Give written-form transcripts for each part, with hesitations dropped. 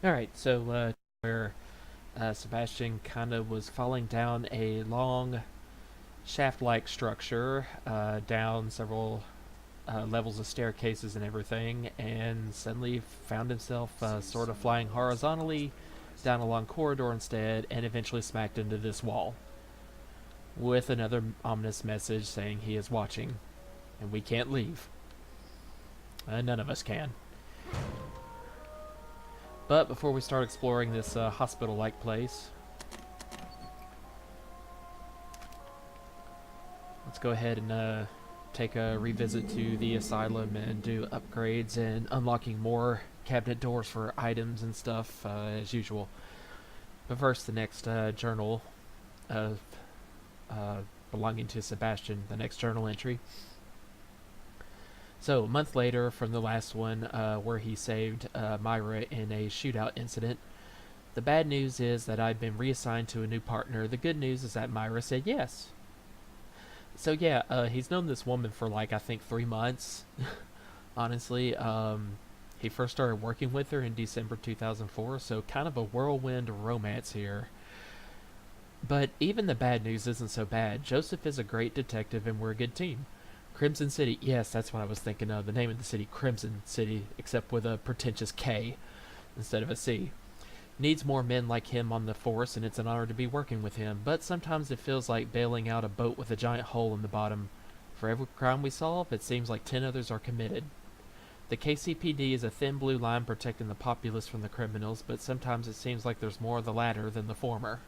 Alright, so where Sebastian kind of was falling down a long shaft like structure, down several levels of staircases and everything, and suddenly found himself sort of flying horizontally down a long corridor instead, and eventually smacked into this wall with another ominous message saying he is watching and we can't leave. None of us can. But before we start exploring this hospital like place, let's go ahead and take a revisit to the asylum and do upgrades and unlocking more cabinet doors for items and stuff as usual. But first, the next journal of uh, belonging to Sebastian, the next journal entry. So, a month later from the last one, where he saved Myra in a shootout incident, the bad news is that I've been reassigned to a new partner. The good news is that Myra said yes. So yeah, he's known this woman for like I think 3 months. Honestly, he first started working with her in December 2004, so kind of a whirlwind romance here. But even the bad news isn't so bad. Joseph is a great detective and we're a good team. Crimson City, yes, that's what I was thinking of. The name of the city, Crimson City, except with a pretentious K instead of a C. Needs more men like him on the force, and it's an honor to be working with him, but sometimes it feels like bailing out a boat with a giant hole in the bottom. For every crime we solve, it seems like 10 others are committed. The KCPD is a thin blue line protecting the populace from the criminals, but sometimes it seems like there's more of the latter than the former.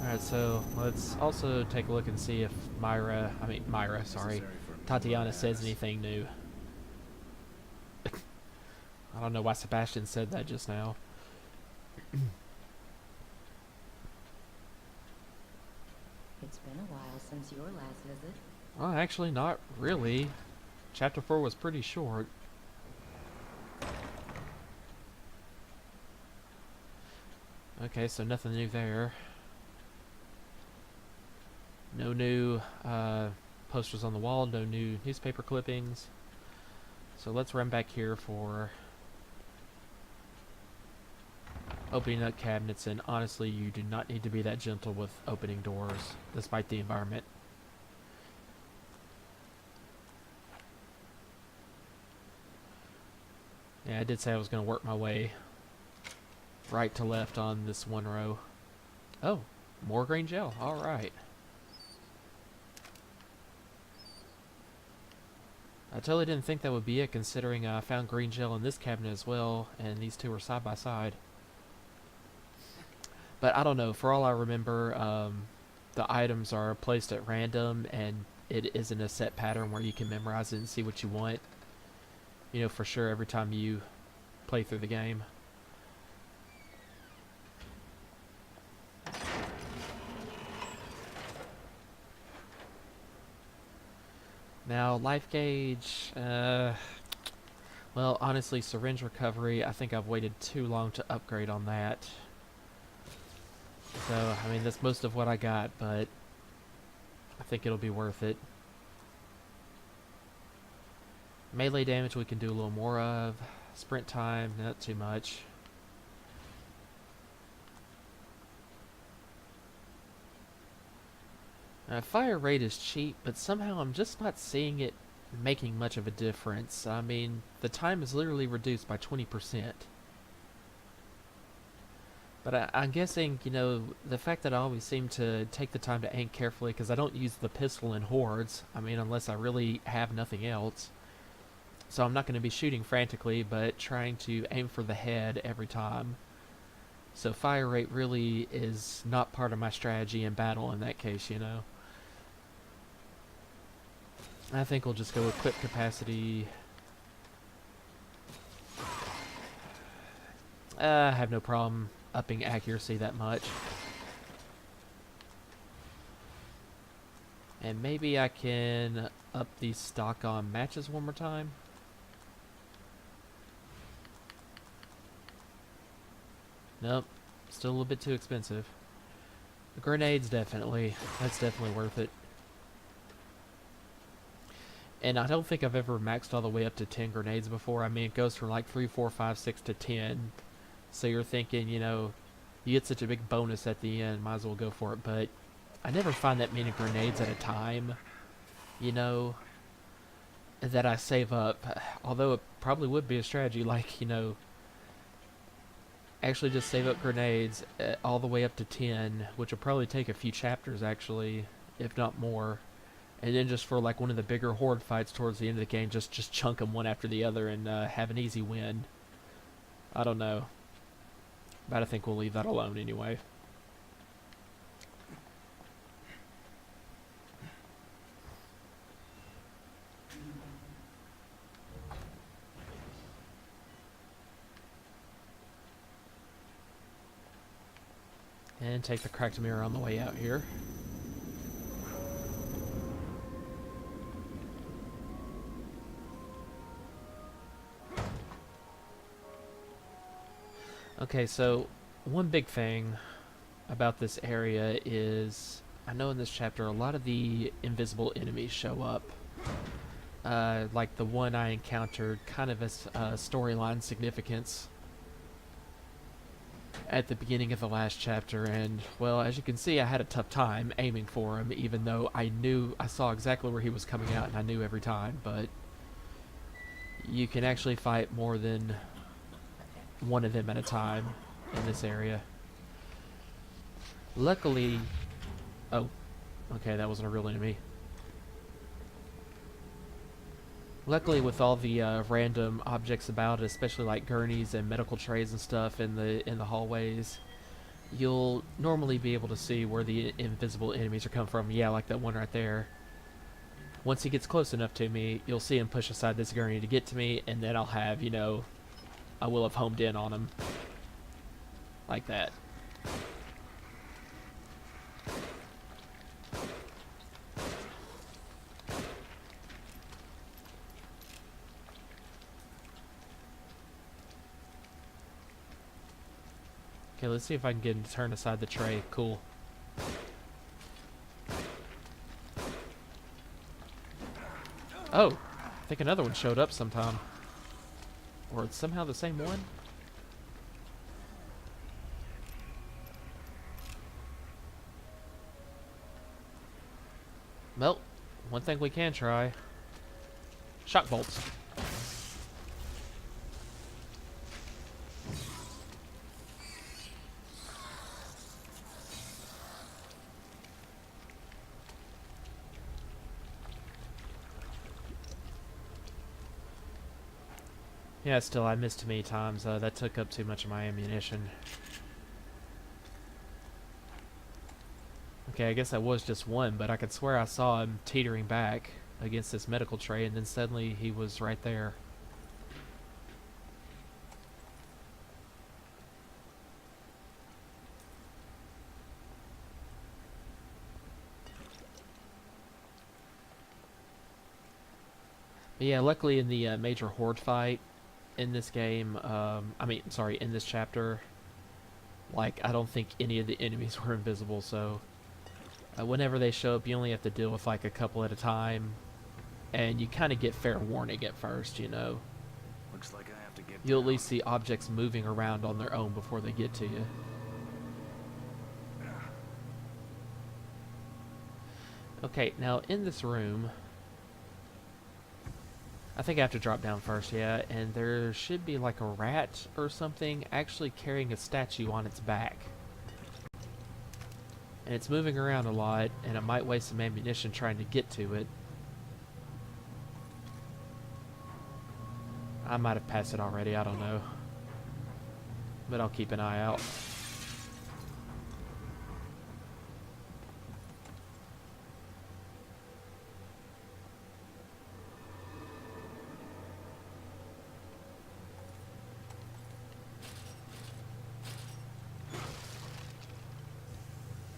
Alright, so let's also take a look and see if Myra, sorry, Necessary for me to run Tatiana says errands. anything new. I don't know why Sebastian said that just now. It's been a while since your last visit. Well, actually, not really. Chapter 4 was pretty short. Okay, so nothing new there. No new posters on the wall, no new newspaper clippings. So let's run back here for opening up cabinets, and honestly, you do not need to be that gentle with opening doors, despite the environment. Yeah, I did say I was going to work my way right to left on this one row. Oh, more green gel. Alright. I totally didn't think that would be it, considering I found green gel in this cabinet as well, and these two were side by side. But I don't know. For all I remember, the items are placed at random, and it isn't a set pattern where you can memorize it and see what you want. You know, for sure every time you play through the game. Now, life gauge. Well, honestly, syringe recovery. I think I've waited too long to upgrade on that. So, I mean, that's most of what I got, but I think it'll be worth it. Melee damage we can do a little more of. Sprint time, not too much. Fire rate is cheap, but somehow I'm just not seeing it making much of a difference. I mean, the time is literally reduced by 20%. But I'm guessing, you know, the fact that I always seem to take the time to aim carefully because I don't use the pistol in hordes. I mean, unless I really have nothing else. So I'm not going to be shooting frantically, but trying to aim for the head every time. So fire rate really is not part of my strategy in battle in that case, you know. I think we'll just go with clip capacity. I have no problem upping accuracy that much. And maybe I can up the stock on matches one more time. Nope, still a little bit too expensive. Grenades, definitely. That's definitely worth it. And I don't think I've ever maxed all the way up to 10 grenades before. I mean, it goes from like 3, 4, 5, 6 to 10. So you're thinking, you know, you get such a big bonus at the end, might as well go for it. But I never find that many grenades at a time, you know, that I save up. Although it probably would be a strategy, like, you know, actually just save up grenades all the way up to 10, which will probably take a few chapters, actually, if not more. And then just for like one of the bigger horde fights towards the end of the game, just chunk them one after the other and have an easy win. I don't know. But I think we'll leave that alone anyway. And take the cracked mirror on the way out here. Okay, so one big thing about this area is I know in this chapter a lot of the invisible enemies show up. Like the one I encountered kind of as storyline significance at the beginning of the last chapter, and well, as you can see, I had a tough time aiming for him, even though I saw exactly where he was coming out and I knew every time. But you can actually fight more than one of them at a time in this area. Luckily, oh, okay, that wasn't a real enemy. Luckily, with all the random objects about, especially like gurneys and medical trays and stuff in the hallways, you'll normally be able to see where the invisible enemies are coming from. Yeah, like that one right there. Once he gets close enough to me, you'll see him push aside this gurney to get to me, and then I'll have, you know, I will have homed in on him. Like that. Okay, let's see if I can get him to turn aside the tray. Cool. Oh, I think another one showed up sometime. Or it's somehow the same one? Well, one thing we can try. Shock bolts. Yeah, still, I missed too many times. That took up too much of my ammunition. Okay, I guess that was just one, but I could swear I saw him teetering back against this medical tray, and then suddenly he was right there. But yeah, luckily in the major horde fight in this game, in this chapter, like, I don't think any of the enemies were invisible, so whenever they show up, you only have to deal with like a couple at a time, and you kind of get fair warning at first, you know. Looks like I have to get You'll at least see objects moving around on their own before they get to you. Okay, now in this room, I think I have to drop down first, yeah, and there should be like a rat or something actually carrying a statue on its back. And it's moving around a lot, and I might waste some ammunition trying to get to it. I might have passed it already, I don't know. But I'll keep an eye out.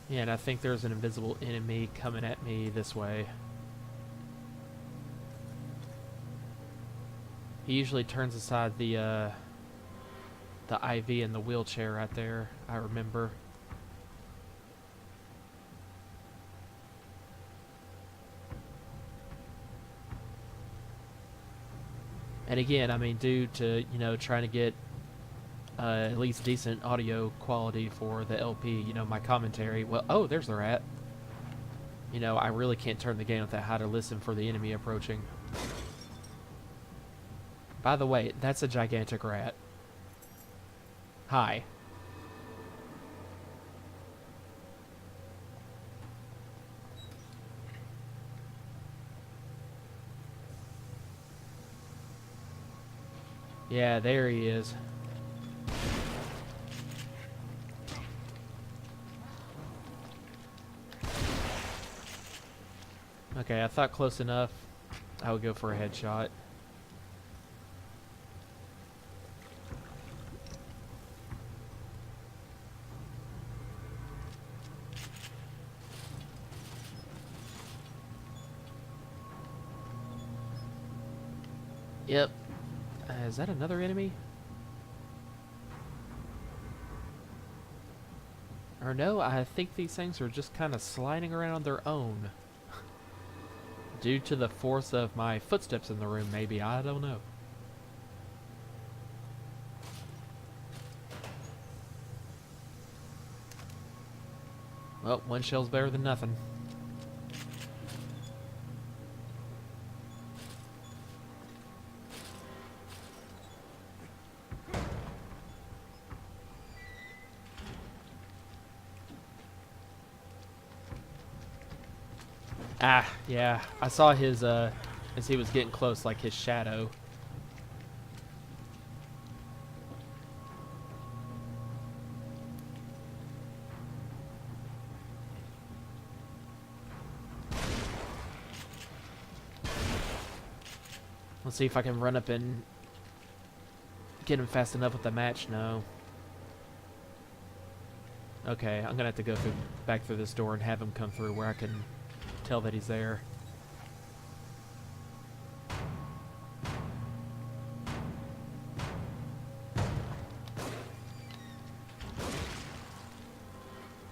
Yeah, and I think there's an invisible enemy coming at me this way. He usually turns aside the IV in the wheelchair right there, I remember. And again, I mean, due to, you know, trying to get at least decent audio quality for the LP, you know, my commentary, well, oh, there's the rat. You know, I really can't turn the game up that high to listen for the enemy approaching. By the way, that's a gigantic rat. Hi. Yeah, there he is. Okay, I thought close enough. I would go for a headshot. Yep. Is that another enemy? Or no, I think these things are just kind of sliding around on their own. Due to the force of my footsteps in the room, maybe. I don't know. Well, one shell's better than nothing. Ah, yeah. I saw his, as he was getting close, like his shadow. Let's see if I can run up and get him fast enough with the match. No. Okay, I'm gonna have to go back through this door and have him come through where I can tell that he's there.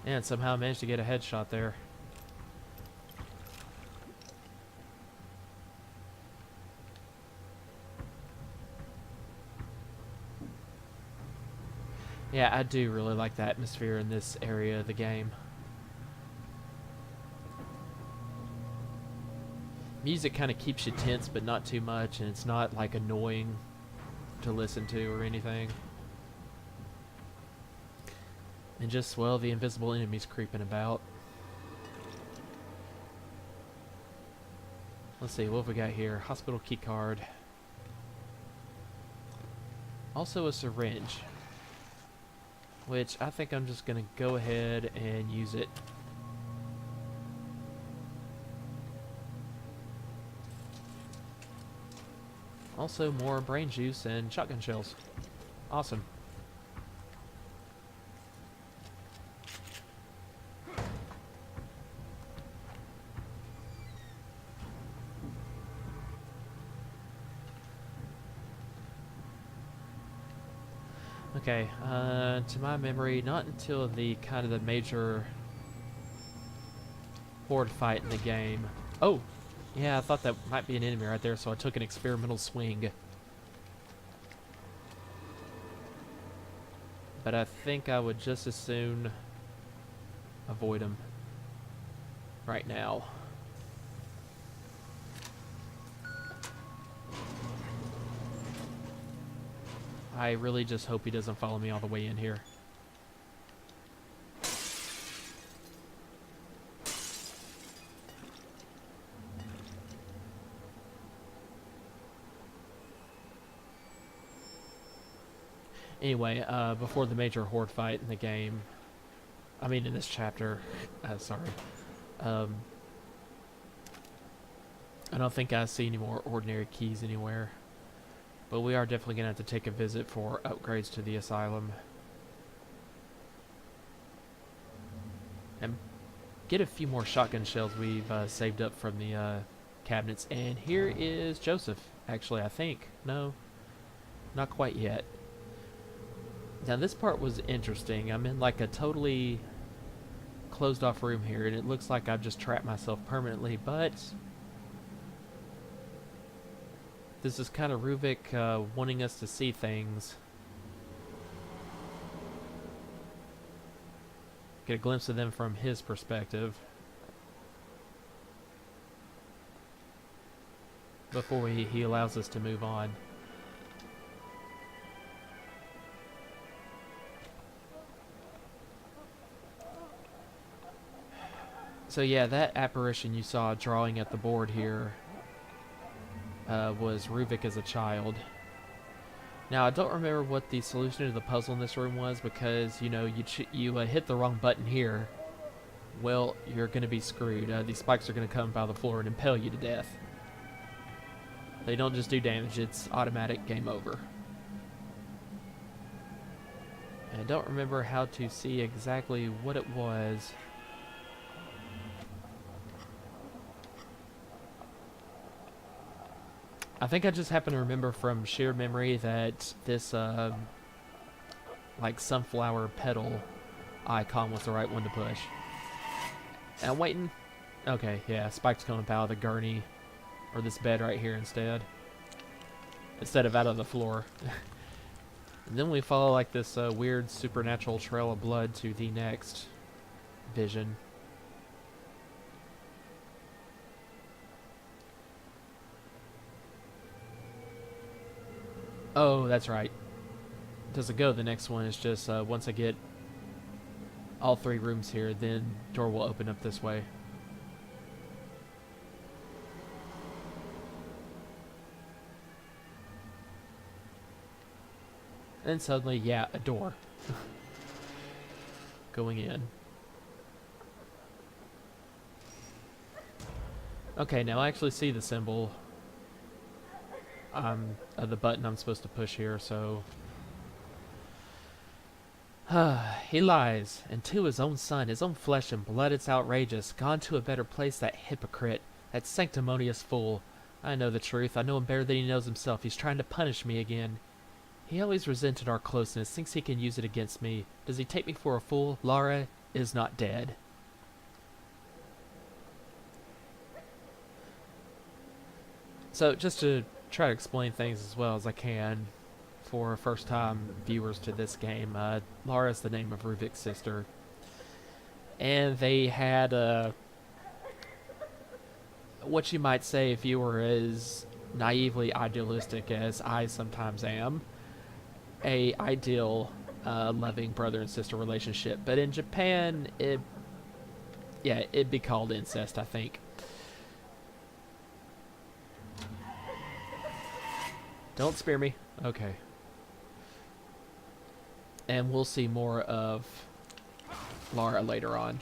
And somehow I managed to get a headshot there. Yeah, I do really like the atmosphere in this area of the game. Music kind of keeps you tense, but not too much, and it's not like annoying to listen to or anything. And just, well, the invisible enemies creeping about. Let's see, what have we got here? Hospital key card. Also a syringe. Which I think I'm just going to go ahead and use it. Also more brain juice and shotgun shells. Awesome. Okay, to my memory, not until the kind of the major horde fight in the game. Oh, yeah, I thought that might be an enemy right there, so I took an experimental swing. But I think I would just as soon avoid him right now. I really just hope he doesn't follow me all the way in here. Anyway, before the major horde fight in the game, I mean in this chapter, sorry, I don't think I see any more ordinary keys anywhere. But we are definitely going to have to take a visit for upgrades to the asylum. And get a few more shotgun shells we've saved up from the cabinets. And here is Joseph, actually, I think. No, not quite yet. Now this part was interesting. I'm in like a totally closed off room here, and it looks like I've just trapped myself permanently, but This is kind of Ruvik wanting us to see things. Get a glimpse of them from his perspective. Before he allows us to move on. So yeah, that apparition you saw drawing at the board here was Ruvik as a child. Now I don't remember what the solution to the puzzle in this room was, because you know you hit the wrong button here. Well, you're gonna be screwed. These spikes are gonna come out of the floor and impale you to death. They don't just do damage; it's automatic game over. And I don't remember how to see exactly what it was. I think I just happen to remember from shared memory that this, like, sunflower petal icon was the right one to push. And I'm waiting. Okay, yeah, spikes coming up out of the gurney, or this bed right here instead of out of the floor. And then we follow, like, this weird supernatural trail of blood to the next vision. Oh, that's right. Doesn't go. The next one is just once I get all 3 rooms here, then door will open up this way. And then suddenly, yeah, a door. Going in. Okay, now I actually see the symbol. The button I'm supposed to push here, so... He lies, and to his own son, his own flesh and blood. It's outrageous. Gone to a better place, that hypocrite, that sanctimonious fool. I know the truth. I know him better than he knows himself. He's trying to punish me again. He always resented our closeness, thinks he can use it against me. Does he take me for a fool? Lara is not dead. So, just to try to explain things as well as I can for first-time viewers to this game, Lara is the name of Ruvik's sister. And they had what you might say, if you were as naively idealistic as I sometimes am, a ideal loving brother and sister relationship. But in Japan, it'd be called incest, I think. Don't spear me. Okay. And we'll see more of Lara later on.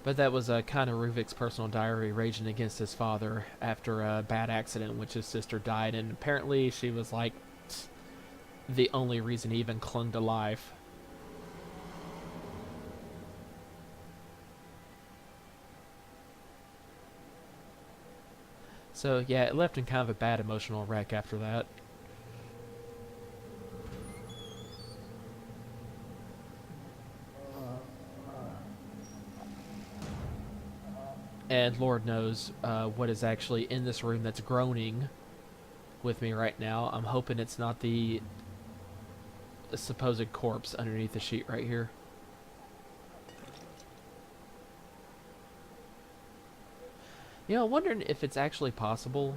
But that was kind of Ruvik's personal diary, raging against his father after a bad accident in which his sister died. And apparently she was like the only reason he even clung to life. So yeah, it left in kind of a bad emotional wreck after that. And Lord knows what is actually in this room that's groaning with me right now. I'm hoping it's not the supposed corpse underneath the sheet right here. You know, I'm wondering if it's actually possible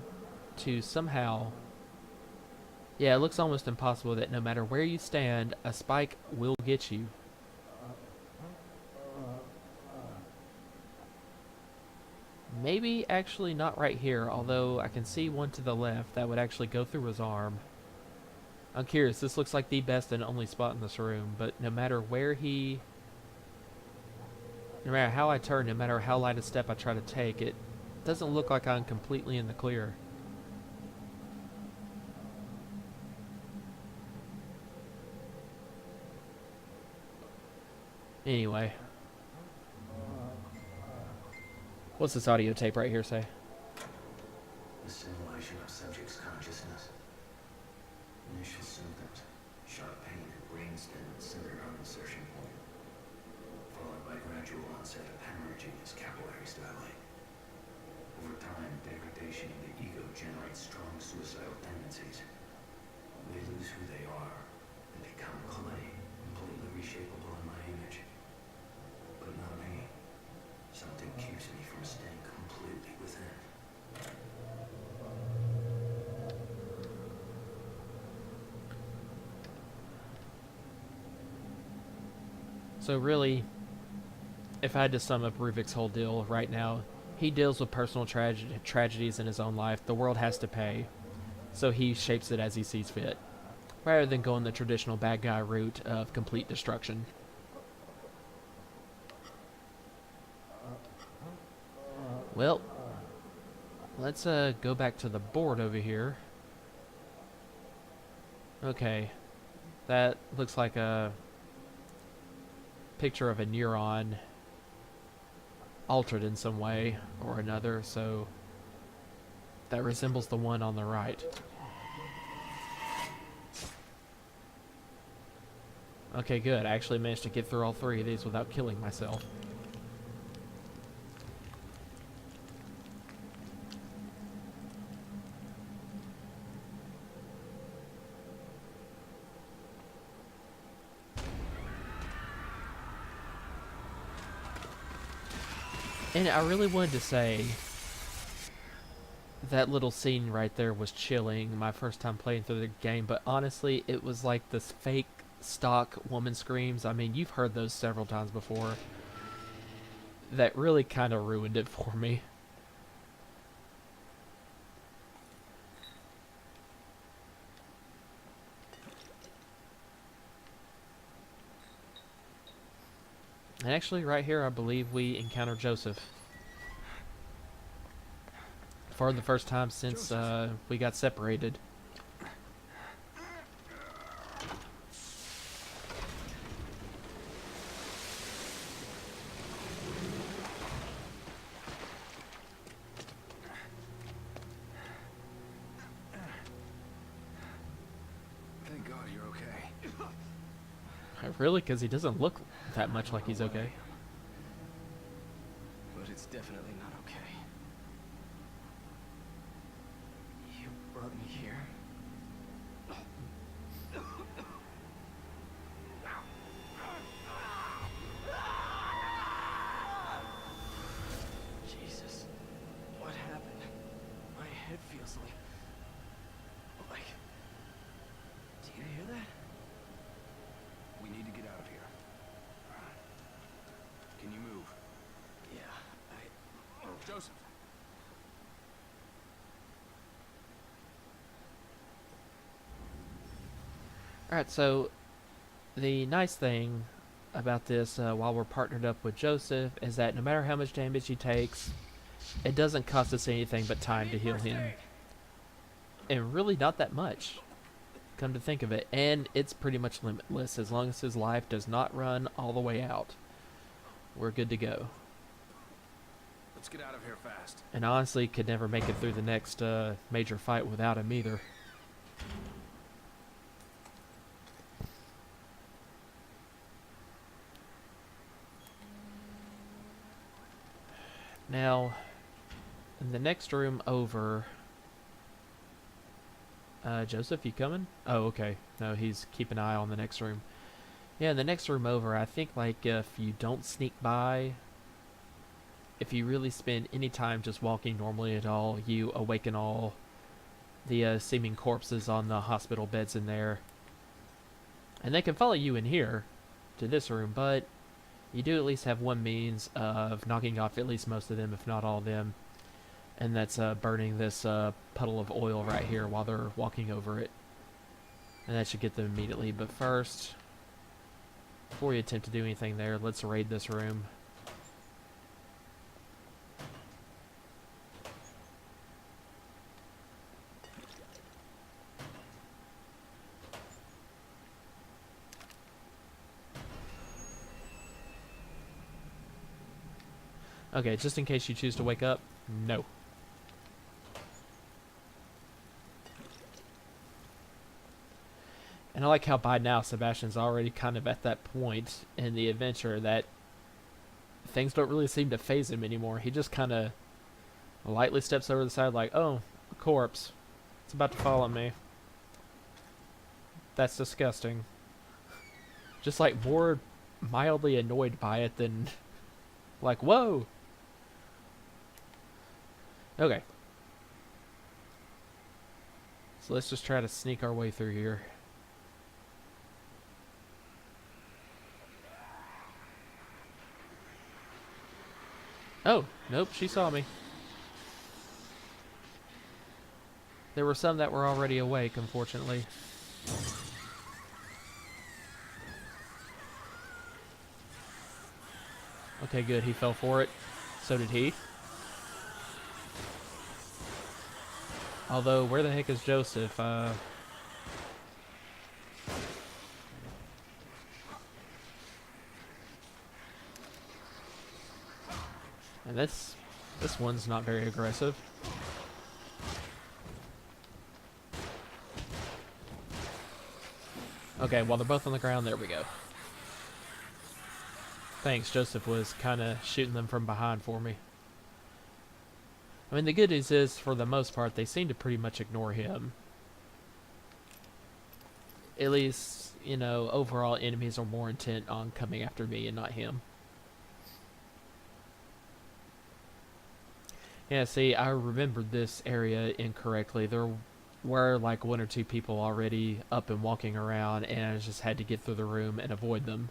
to somehow... Yeah, it looks almost impossible that no matter where you stand, a spike will get you. Maybe actually not right here, although I can see one to the left that would actually go through his arm. I'm curious, this looks like the best and only spot in this room, but no matter where he... No matter how I turn, no matter how light a step I try to take, it doesn't look like I'm completely in the clear. Anyway. What's this audio tape right here say? The simulation of subject's consciousness. Initial symptoms: sharp pain and brainstem centered on insertion point, followed by gradual onset of hemorrhaging as capillaries dilate. Over time, degradation of the ego generates strong suicidal tendencies. They lose who they are and become clay, completely reshapable in my image. But not me. Something keeps me from staying completely within. So really, if I had to sum up Ruvik's whole deal right now, he deals with personal tragedies in his own life. The world has to pay, so he shapes it as he sees fit, rather than going the traditional bad guy route of complete destruction. Well, let's go back to the board over here. Okay, that looks like a picture of a neuron altered in some way or another, so that resembles the one on the right. Okay, good. I actually managed to get through all three of these without killing myself. And I really wanted to say that little scene right there was chilling my first time playing through the game, but honestly, it was like this fake stock woman screams. I mean, you've heard those several times before. That really kind of ruined it for me. And actually, right here, I believe we encounter Joseph. For the first time since we got separated. Thank God you're okay. Really? Because he doesn't look that much like he's okay. But it's definitely not okay. You brought me here. Jesus. What happened? My head feels like... Do you hear that? We need to get out of here. Can you move? Yeah, Joseph! Alright, so the nice thing about this while we're partnered up with Joseph is that no matter how much damage he takes, it doesn't cost us anything but time to heal him. And really not that much, come to think of it. And it's pretty much limitless as long as his life does not run all the way out. We're good to go. Let's get out of here fast. And honestly, could never make it through the next major fight without him either. Now, in the next room over... Joseph, you coming? Oh, okay. No, he's keeping an eye on the next room. Yeah, in the next room over, I think, like, if you don't sneak by, if you really spend any time just walking normally at all, you awaken all the seeming corpses on the hospital beds in there. And they can follow you in here to this room, but you do at least have one means of knocking off at least most of them, if not all of them. And that's burning this puddle of oil right here while they're walking over it. And that should get them immediately. But first, before we attempt to do anything there, let's raid this room. Okay, just in case you choose to wake up, no. And I like how by now Sebastian's already kind of at that point in the adventure that things don't really seem to faze him anymore. He just kind of Lightly steps over the side like, oh, a corpse. It's about to follow me. That's disgusting. Just like more mildly annoyed by it than like, whoa. Okay. So let's just try to sneak our way through here. Oh, nope, she saw me. There were some that were already awake, unfortunately. Okay, good, he fell for it. So did he. Although, where the heck is Joseph? And this one's not very aggressive. Okay, while they're both on the ground, there we go. Thanks, Joseph was kind of shooting them from behind for me. I mean, the good news is, for the most part, they seem to pretty much ignore him. At least, you know, overall enemies are more intent on coming after me and not him. Yeah, see, I remembered this area incorrectly. There were like one or two people already up and walking around, and I just had to get through the room and avoid them.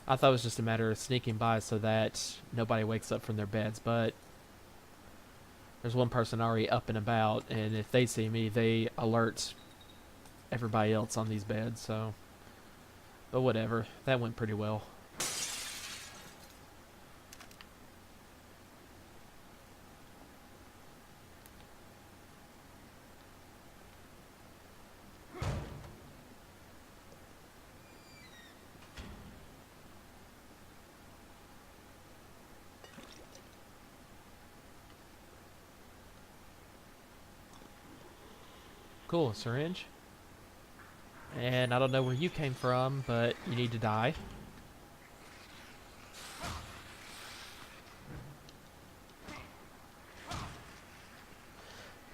I thought it was just a matter of sneaking by so that nobody wakes up from their beds, but there's one person already up and about, and if they see me, they alert everybody else on these beds, so... But whatever, that went pretty well. Cool, syringe. And I don't know where you came from, but you need to die.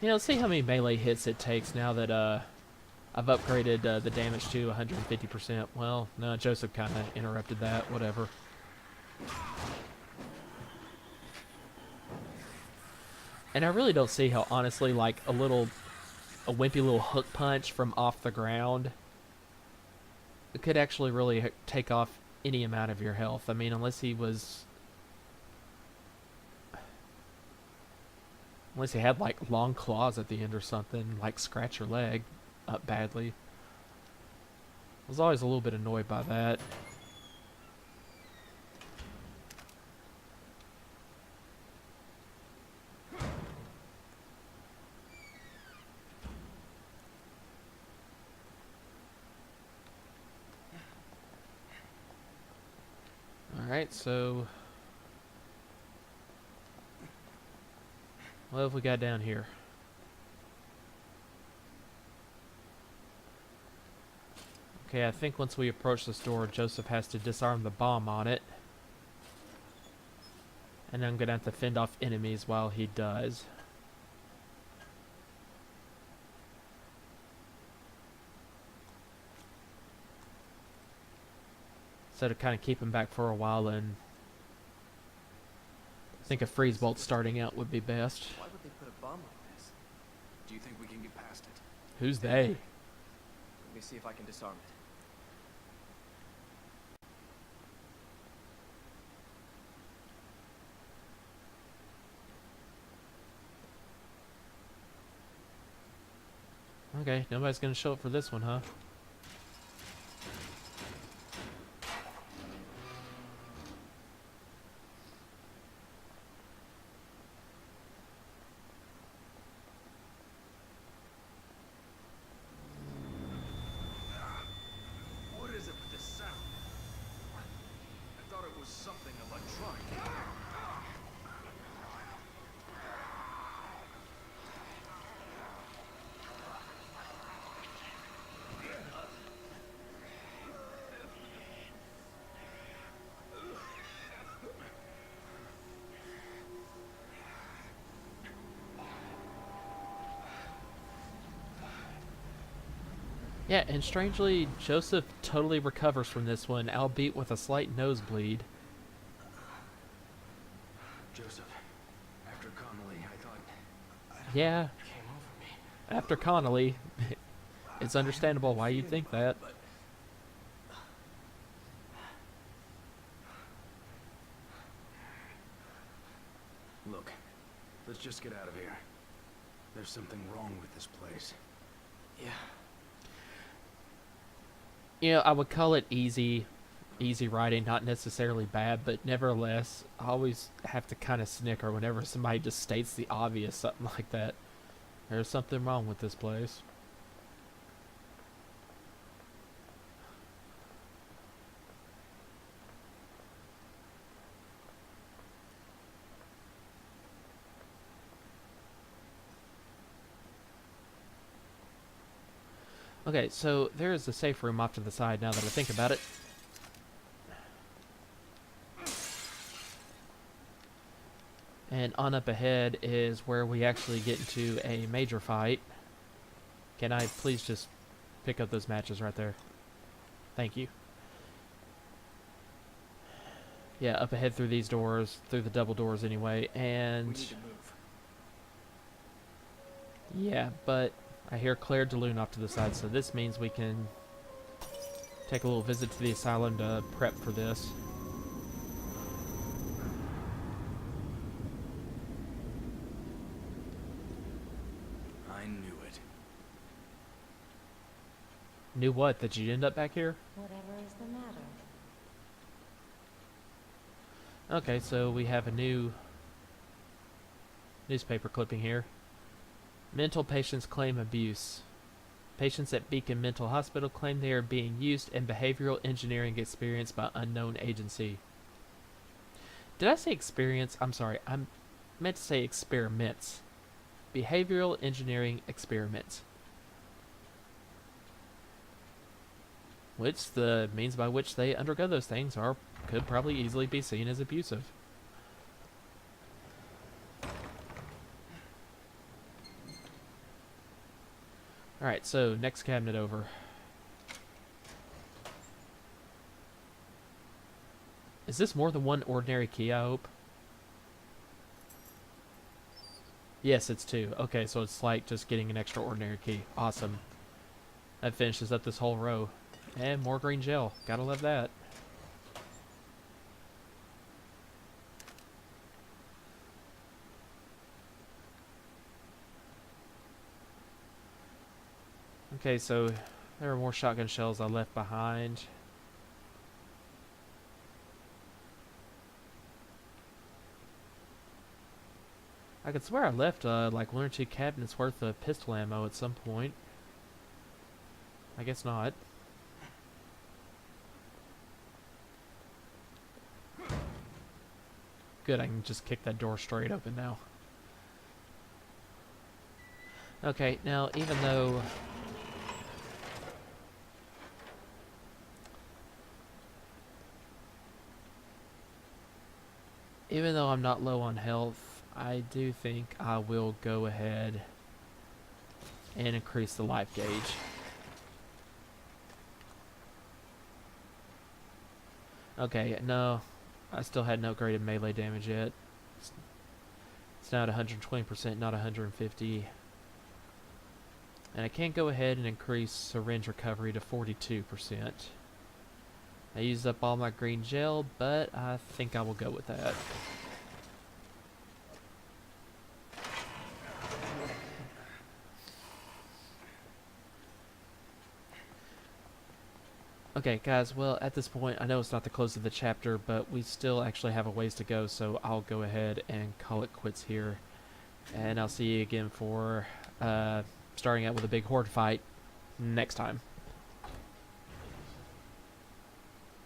You know, see how many melee hits it takes now that I've upgraded the damage to 150%. Well, no, Joseph kind of interrupted that. Whatever. And I really don't see how, honestly, like a wimpy little hook punch from off the ground could actually really take off any amount of your health. I mean, unless he had like long claws at the end or something, like scratch your leg up badly. I was always a little bit annoyed by that. Alright, so what have we got down here? Okay, I think once we approach this door, Joseph has to disarm the bomb on it. And I'm gonna have to fend off enemies while he does. So to kind of keep him back for a while, and I think a freeze bolt starting out would be best. Why would they put a bomb like this? Do you think we can get past it? Who's they? Let me see if I can disarm it. Okay, nobody's gonna show up for this one, huh? What is it with this sound? I thought it was something electronic. Yeah, and strangely, Joseph totally recovers from this one, albeit with a slight nosebleed. Joseph, after Connolly, I thought Yeah, it came over me. after Connolly, it's understandable why you'd think that. But look, let's just get out of here. There's something wrong with this place. Yeah. You know, I would call it easy writing, not necessarily bad, but nevertheless, I always have to kind of snicker whenever somebody just states the obvious, something like that. There's something wrong with this place. Okay, so there is a safe room off to the side now that I think about it. And on up ahead is where we actually get into a major fight. Can I please just pick up those matches right there? Thank you. Yeah, up ahead through these doors, through the double doors anyway, We and... need to move. Yeah, but I hear Claire de Lune off to the side, so this means we can take a little visit to the asylum to prep for this. I knew it. Knew what? That you'd end up back here? Whatever is the matter? Okay, so we have a new newspaper clipping here. Mental patients claim abuse. Patients at Beacon Mental Hospital claim they are being used in behavioral engineering experience by unknown agency. Did I say experience? I'm sorry, I meant to say experiments. Behavioral engineering experiments. Which the means by which they undergo those things could probably easily be seen as abusive. Alright, so next cabinet over. Is this more than one ordinary key, I hope? Yes, it's two. Okay, so it's like just getting an extraordinary key. Awesome. That finishes up this whole row. And more green gel. Gotta love that. Okay, so there are more shotgun shells I left behind. I could swear I left like one or two cabinets worth of pistol ammo at some point. I guess not. Good, I can just kick that door straight open now. Okay, now even though... Even though I'm not low on health, I do think I will go ahead and increase the life gauge. Okay, no, I still had no graded melee damage yet. It's now at 120%, not 150. And I can go ahead and increase syringe recovery to 42%. I used up all my green gel, but I think I will go with that. Okay, guys, well, at this point, I know it's not the close of the chapter, but we still actually have a ways to go, so I'll go ahead and call it quits here. And I'll see you again for starting out with a big horde fight next time.